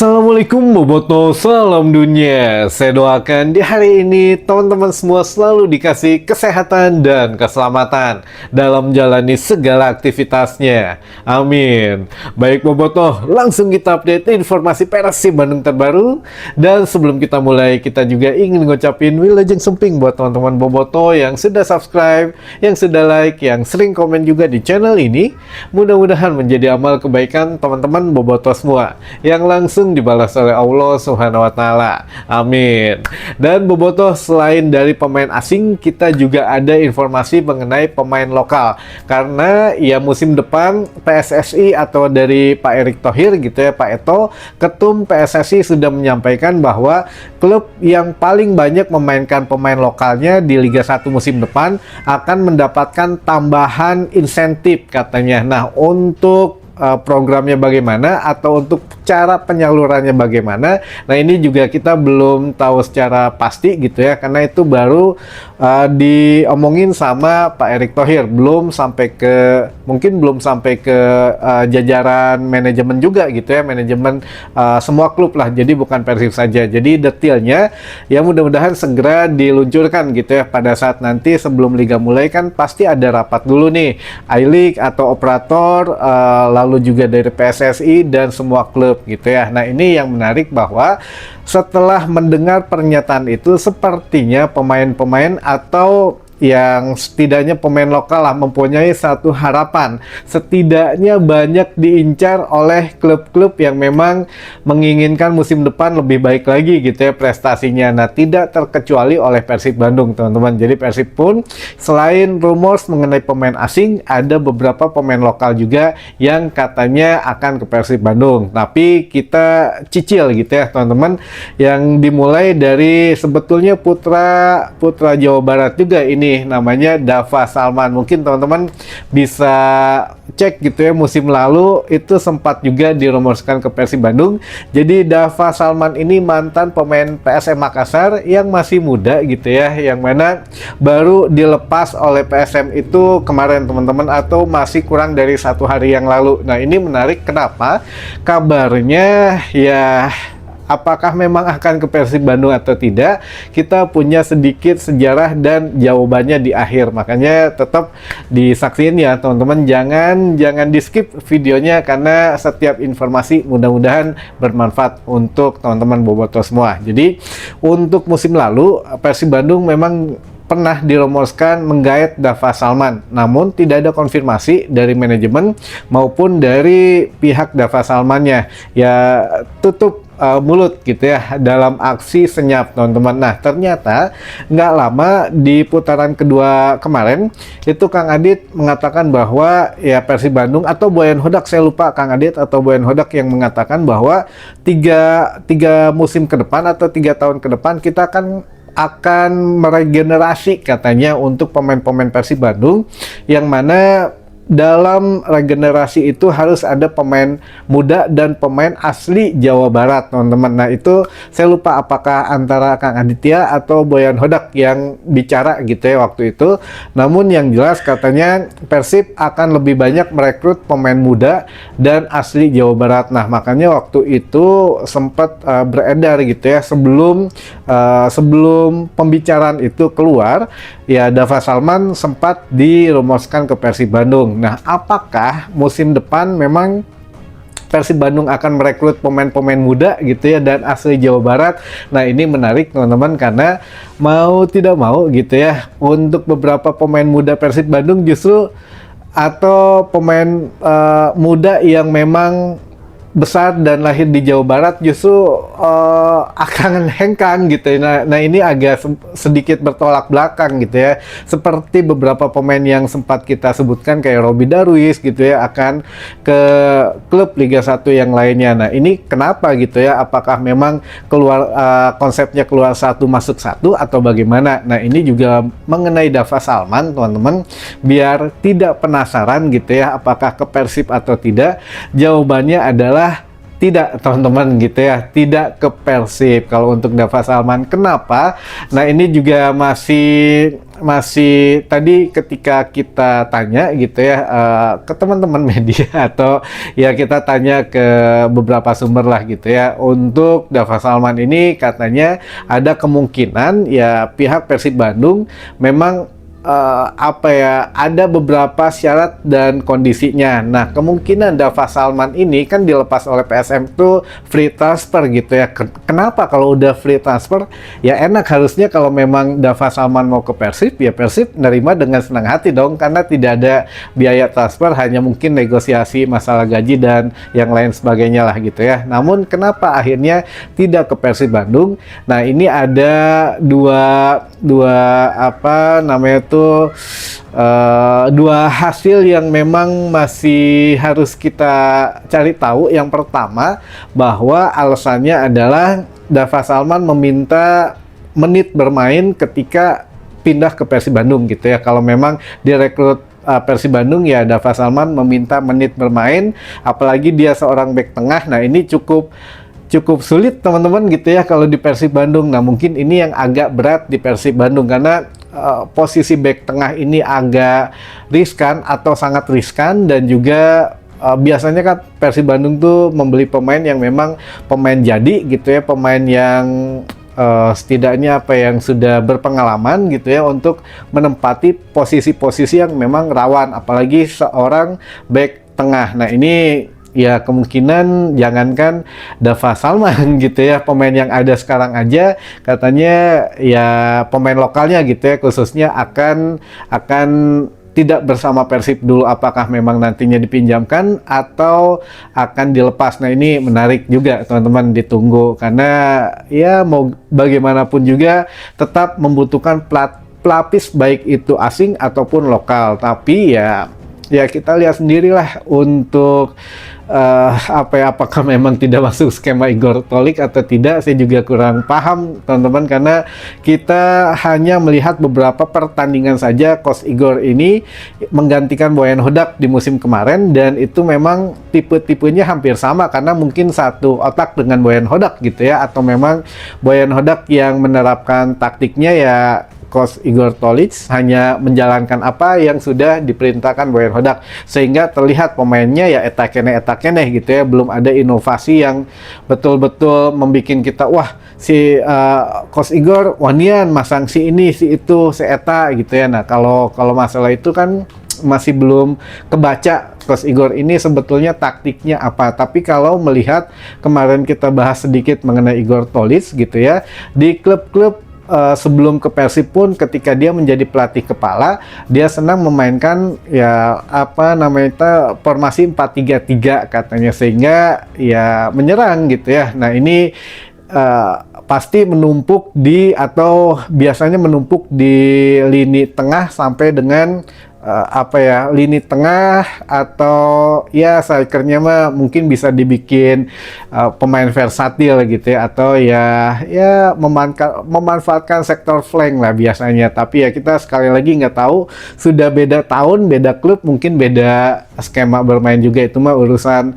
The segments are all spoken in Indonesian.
Assalamualaikum Boboto, salam dunia. Saya doakan di hari ini teman-teman semua selalu dikasih kesehatan dan keselamatan dalam menjalani segala aktivitasnya. Amin. Baik Boboto, langsung kita update informasi Persib Bandung terbaru. Dan sebelum kita mulai, kita juga ingin ngucapin wilujeng sumping buat teman-teman Boboto yang sudah subscribe, yang sudah like, yang sering komen juga di channel ini. Mudah-mudahan menjadi amal kebaikan teman-teman Boboto semua yang langsung dibalas oleh Allah Subhanahu wa Ta'ala. Amin. Dan Boboto, selain dari pemain asing, kita juga ada informasi mengenai pemain lokal. Karena ya musim depan PSSI atau dari Pak Erick Thohir gitu ya, Pak Eto, Ketum PSSI sudah menyampaikan bahwa klub yang paling banyak memainkan pemain lokalnya di Liga 1 musim depan akan mendapatkan tambahan insentif katanya. Nah, untuk programnya bagaimana atau untuk cara penyalurannya bagaimana, nah ini juga kita belum tahu secara pasti gitu ya, karena itu baru diomongin sama Pak Erick Thohir, mungkin belum sampai ke jajaran manajemen juga gitu ya, manajemen semua klub lah, jadi bukan Persib saja. Jadi detailnya ya mudah-mudahan segera diluncurkan gitu ya, pada saat nanti sebelum liga mulai kan pasti ada rapat dulu nih I-League atau operator, lalu juga dari PSSI dan semua klub gitu ya. Nah, ini yang menarik bahwa setelah mendengar pernyataan itu, sepertinya pemain-pemain atau yang setidaknya pemain lokal lah mempunyai satu harapan, setidaknya banyak diincar oleh klub-klub yang memang menginginkan musim depan lebih baik lagi gitu ya prestasinya. Nah, tidak terkecuali oleh Persib Bandung teman-teman. Jadi Persib pun selain rumors mengenai pemain asing, ada beberapa pemain lokal juga yang katanya akan ke Persib Bandung. Tapi kita cicil gitu ya teman-teman, yang dimulai dari sebetulnya putra Jawa Barat juga ini, namanya Dava Salman. Mungkin teman-teman bisa cek gitu ya, musim lalu itu sempat juga dirumorkan ke Persib Bandung. Jadi Dava Salman ini mantan pemain PSM Makassar yang masih muda gitu ya, yang mana baru dilepas oleh PSM itu kemarin teman-teman, atau masih kurang dari 1 hari yang lalu. Nah, ini menarik, kenapa? Kabarnya ya, apakah memang akan ke Persib Bandung atau tidak? Kita punya sedikit sejarah dan jawabannya di akhir. Makanya tetap disaksiin ya teman-teman. Jangan di skip videonya, karena setiap informasi mudah-mudahan bermanfaat untuk teman-teman Boboto semua. Jadi untuk musim lalu Persib Bandung memang pernah dirumorkan menggait Dava Salman, namun tidak ada konfirmasi dari manajemen maupun dari pihak Dava Salmannya. Ya tutup mulut gitu ya dalam aksi senyap teman-teman. Nah, ternyata nggak lama di putaran kedua kemarin itu Kang Adit mengatakan bahwa ya Persib Bandung atau Boyan Hodak, saya lupa Kang Adit atau Boyan Hodak, yang mengatakan bahwa tiga musim ke depan atau 3 tahun ke depan kita akan meregenerasi katanya untuk pemain-pemain Persib Bandung, yang mana dalam regenerasi itu harus ada pemain muda dan pemain asli Jawa Barat teman-teman. Nah, itu saya lupa apakah antara Kang Aditya atau Boyan Hodak yang bicara gitu ya waktu itu. Namun yang jelas katanya Persib akan lebih banyak merekrut pemain muda dan asli Jawa Barat. Nah, makanya waktu itu sempat beredar gitu ya, sebelum pembicaraan itu keluar ya, Dava Salman sempat dirumorkan ke Persib Bandung. Nah, apakah musim depan memang Persib Bandung akan merekrut pemain-pemain muda gitu ya dan asli Jawa Barat? Nah, ini menarik teman-teman, karena mau tidak mau gitu ya, untuk beberapa pemain muda Persib Bandung justru, atau pemain muda yang memang besar dan lahir di Jawa Barat justru akan hengkang gitu ya. Nah, ini agak sedikit bertolak belakang gitu ya, seperti beberapa pemain yang sempat kita sebutkan kayak Robby Darwis gitu ya akan ke klub Liga 1 yang lainnya. Nah, ini kenapa gitu ya, apakah memang konsepnya keluar satu masuk satu atau bagaimana? Nah, ini juga mengenai Dava Salman teman-teman, biar tidak penasaran gitu ya apakah ke Persib atau tidak, jawabannya adalah tidak teman-teman gitu ya, tidak ke Persib kalau untuk Dava Salman. Kenapa? Nah, ini juga masih masih tadi ketika kita tanya gitu ya ke teman-teman media atau ya kita tanya ke beberapa sumber lah gitu ya, untuk Dava Salman ini katanya ada kemungkinan ya pihak Persib Bandung memang ada beberapa syarat dan kondisinya. Nah, kemungkinan Dava Salman ini kan dilepas oleh PSM tuh free transfer gitu ya. Kenapa kalau udah free transfer? Ya enak, harusnya kalau memang Dava Salman mau ke Persib, ya Persib nerima dengan senang hati dong, karena tidak ada biaya transfer, hanya mungkin negosiasi masalah gaji dan yang lain sebagainya lah gitu ya. Namun kenapa akhirnya tidak ke Persib Bandung? Nah, ini ada dua hasil yang memang masih harus kita cari tahu. Yang pertama, bahwa alasannya adalah Dava Salman meminta menit bermain ketika pindah ke Persib Bandung gitu ya. Kalau memang direkrut Persib Bandung, ya Dava Salman meminta menit bermain, apalagi dia seorang bek tengah. Nah, ini cukup sulit teman-teman gitu ya kalau di Persib Bandung. Nah, mungkin ini yang agak berat di Persib Bandung, karena posisi bek tengah ini agak riskan atau sangat riskan, dan juga biasanya kan Persib Bandung tuh membeli pemain yang memang pemain jadi gitu ya, pemain yang setidaknya yang sudah berpengalaman gitu ya untuk menempati posisi-posisi yang memang rawan, apalagi seorang bek tengah. Nah, ini ya kemungkinan jangankan Dava Salman gitu ya, pemain yang ada sekarang aja katanya ya pemain lokalnya gitu ya khususnya akan tidak bersama Persib dulu, apakah memang nantinya dipinjamkan atau akan dilepas. Nah, ini menarik juga teman-teman, ditunggu, karena ya mau bagaimanapun juga tetap membutuhkan pelapis baik itu asing ataupun lokal. Tapi ya kita lihat sendirilah untuk apakah memang tidak masuk skema Igor Tolik atau tidak. Saya juga kurang paham teman-teman, karena kita hanya melihat beberapa pertandingan saja Coach Igor ini menggantikan Boyan Hodak di musim kemarin, dan itu memang tipe-tipenya hampir sama, karena mungkin satu otak dengan Boyan Hodak gitu ya, atau memang Boyan Hodak yang menerapkan taktiknya, ya Coach Igor Tolik hanya menjalankan apa yang sudah diperintahkan Boyan Hodak, sehingga terlihat pemainnya ya etak-enek gitu ya, belum ada inovasi yang betul-betul membuat kita wah si Coach Igor wanian masang si ini si itu si eta gitu ya. Nah, kalau masalah itu kan masih belum kebaca Coach Igor ini sebetulnya taktiknya apa. Tapi kalau melihat kemarin kita bahas sedikit mengenai Igor Tolik gitu ya, di klub-klub sebelum ke Persib pun ketika dia menjadi pelatih kepala, dia senang memainkan ya formasi 4-3-3 katanya, sehingga ya menyerang gitu ya. Nah, ini pasti biasanya menumpuk di lini tengah sampai dengan lini tengah, atau ya strikernya mah mungkin bisa dibikin pemain versatil gitu ya, atau ya memanfaatkan sektor flank lah biasanya. Tapi ya kita sekali lagi nggak tahu, sudah beda tahun, beda klub, mungkin beda skema bermain juga, itu mah urusan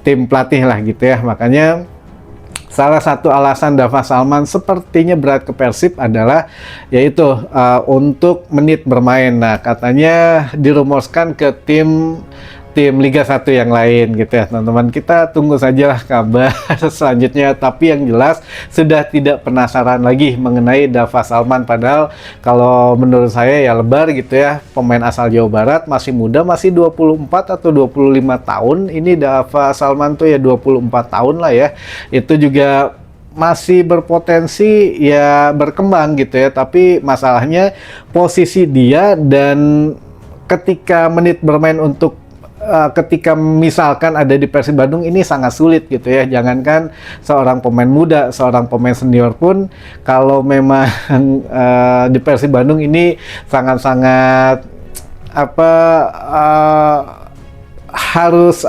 tim pelatih lah gitu ya. Makanya salah satu alasan Dava Salman sepertinya berat ke Persib adalah yaitu untuk menit bermain. Nah, katanya dirumuskan ke tim Liga 1 yang lain gitu ya teman-teman. Kita tunggu sajalah kabar selanjutnya, tapi yang jelas sudah tidak penasaran lagi mengenai Dava Salman. Padahal kalau menurut saya ya lebar gitu ya, pemain asal Jawa Barat, masih muda, masih 24 atau 25 tahun. Ini Dava Salman tuh ya 24 tahun lah ya, itu juga masih berpotensi ya berkembang gitu ya. Tapi masalahnya posisi dia, dan ketika menit bermain untuk ketika misalkan ada di Persib Bandung ini sangat sulit gitu ya. Jangankan seorang pemain muda, seorang pemain senior pun kalau memang di Persib Bandung ini sangat-sangat harus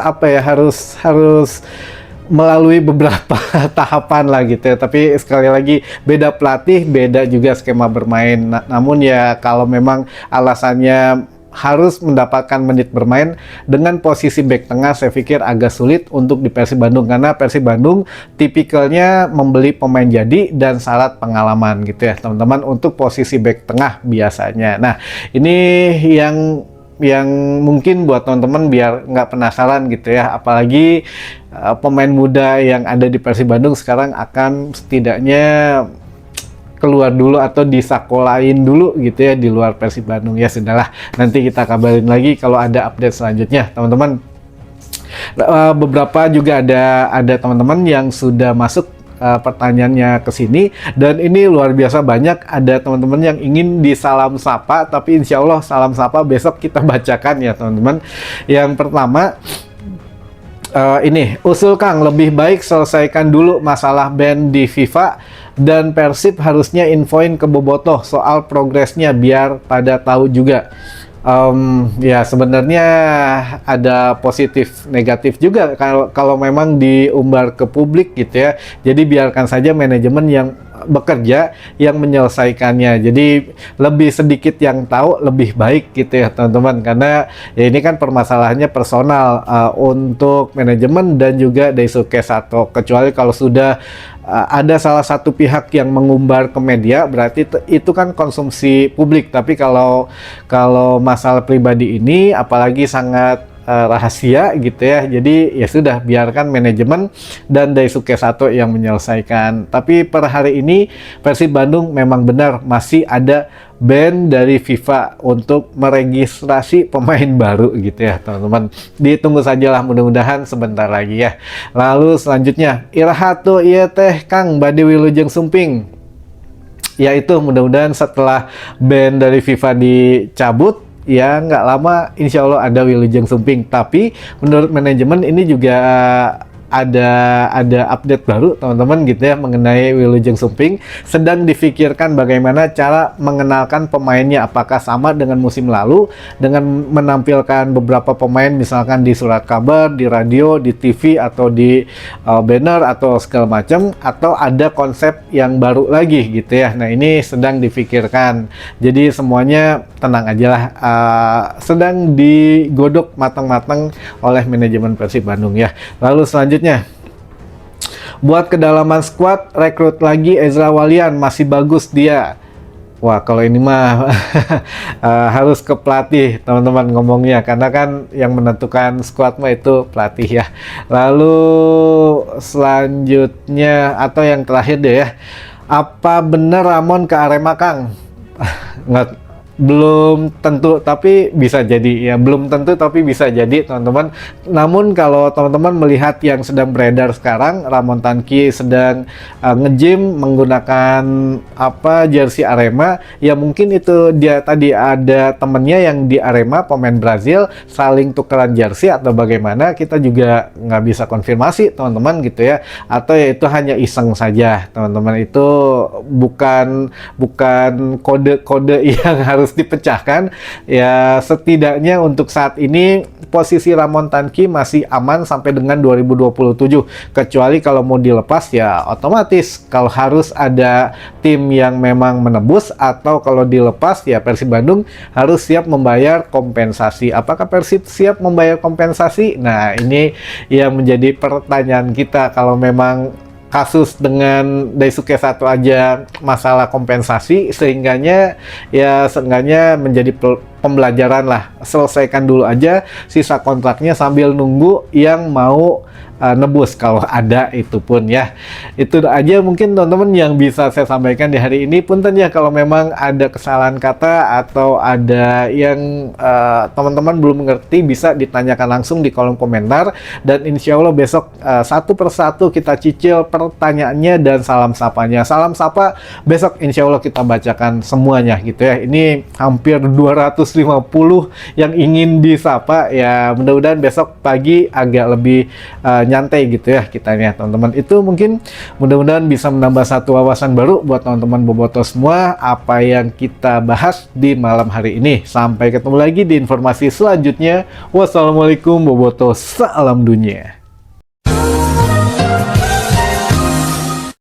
melalui beberapa tahapan lah gitu ya. Tapi sekali lagi beda pelatih, beda juga skema bermain. Namun ya kalau memang alasannya harus mendapatkan menit bermain dengan posisi bek tengah, saya pikir agak sulit untuk di Persib Bandung, karena Persib Bandung tipikalnya membeli pemain jadi dan syarat pengalaman gitu ya teman-teman untuk posisi bek tengah biasanya. Nah ini yang mungkin buat teman-teman biar nggak penasaran gitu ya, apalagi pemain muda yang ada di Persib Bandung sekarang akan setidaknya keluar dulu atau disakolain dulu gitu ya di luar Persib Bandung. Ya sudahlah, nanti kita kabarin lagi kalau ada update selanjutnya teman-teman. Beberapa juga ada teman-teman yang sudah masuk pertanyaannya ke sini, dan ini luar biasa banyak. Ada teman-teman yang ingin disalam sapa, tapi insya Allah salam sapa besok kita bacakan ya teman-teman. Yang pertama, ini usul Kang, lebih baik selesaikan dulu masalah ban di FIFA dan Persib harusnya infoin ke Bobotoh soal progresnya biar pada tahu juga. Ya sebenarnya ada positif negatif juga kalau memang diumbar ke publik gitu ya. Jadi biarkan saja manajemen yang bekerja yang menyelesaikannya. Jadi lebih sedikit yang tahu lebih baik gitu ya teman-teman, karena ya ini kan permasalahannya personal untuk manajemen dan juga Daisuke Sato. Kecuali kalau sudah ada salah satu pihak yang mengumbar ke media, berarti itu kan konsumsi publik. Tapi kalau masalah pribadi ini apalagi sangat rahasia gitu ya, jadi ya sudah biarkan manajemen dan Daisuke Sato yang menyelesaikan. Tapi per hari ini Persib Bandung memang benar masih ada ban dari FIFA untuk meregistrasi pemain baru gitu ya teman-teman. Ditunggu sajalah, mudah-mudahan sebentar lagi ya. Lalu selanjutnya, Irahato iya teh Kang Bade Wilujeng Sumping. Ya itu mudah-mudahan setelah ban dari FIFA dicabut ya nggak lama insya Allah ada Wilujeng Sumping. Tapi menurut manajemen ini juga ada update baru teman-teman gitu ya mengenai Wilujeng Sumping. Sedang difikirkan bagaimana cara mengenalkan pemainnya, apakah sama dengan musim lalu dengan menampilkan beberapa pemain misalkan di surat kabar, di radio, di TV atau di banner atau segala macam, atau ada konsep yang baru lagi gitu ya. Nah ini sedang difikirkan, jadi semuanya tenang aja lah, sedang digodok matang-matang oleh manajemen Persib Bandung ya. Lalu selanjutnya, buat kedalaman squad, rekrut lagi Ezra Walian, masih bagus dia. Wah kalau ini mah harus ke pelatih teman-teman ngomongnya, karena kan yang menentukan squad mah itu pelatih ya. Lalu selanjutnya atau yang terakhir deh ya, apa bener Ramon ke Arema Kang? Nggak, belum tentu tapi bisa jadi ya, belum tentu tapi bisa jadi teman-teman. Namun kalau teman-teman melihat yang sedang beredar sekarang, Ramon Tanki sedang nge-gym menggunakan jersey Arema, ya mungkin itu dia tadi ada temennya yang di Arema, pemain Brazil, saling tukeran jersey atau bagaimana, kita juga nggak bisa konfirmasi teman-teman gitu ya, atau ya itu hanya iseng saja teman-teman. Itu bukan kode-kode yang harus dipecahkan ya. Setidaknya untuk saat ini posisi Ramon Tanki masih aman sampai dengan 2027, kecuali kalau mau dilepas ya otomatis kalau harus ada tim yang memang menebus, atau kalau dilepas ya Persib Bandung harus siap membayar kompensasi. Apakah Persib siap membayar kompensasi? Nah ini yang menjadi pertanyaan kita. Kalau memang kasus dengan Daisuke Sato aja masalah kompensasi, sehingganya ya seenggaknya menjadi pembelajaran lah. Selesaikan dulu aja sisa kontraknya sambil nunggu yang mau nebus kalau ada, itu pun ya. Itu aja mungkin teman-teman yang bisa saya sampaikan di hari ini. Punten ya kalau memang ada kesalahan kata atau ada yang teman-teman belum mengerti, bisa ditanyakan langsung di kolom komentar, dan insya Allah besok satu persatu kita cicil pertanyaannya dan salam sapanya. Salam sapa besok insya Allah kita bacakan semuanya gitu ya. Ini hampir 250 yang ingin disapa ya, mudah-mudahan besok pagi agak lebih nyantai gitu ya kitanya teman-teman. Itu mungkin mudah-mudahan bisa menambah satu wawasan baru buat teman-teman Bobotoh semua apa yang kita bahas di malam hari ini. Sampai ketemu lagi di informasi selanjutnya. Wassalamualaikum Bobotoh, salam dunia.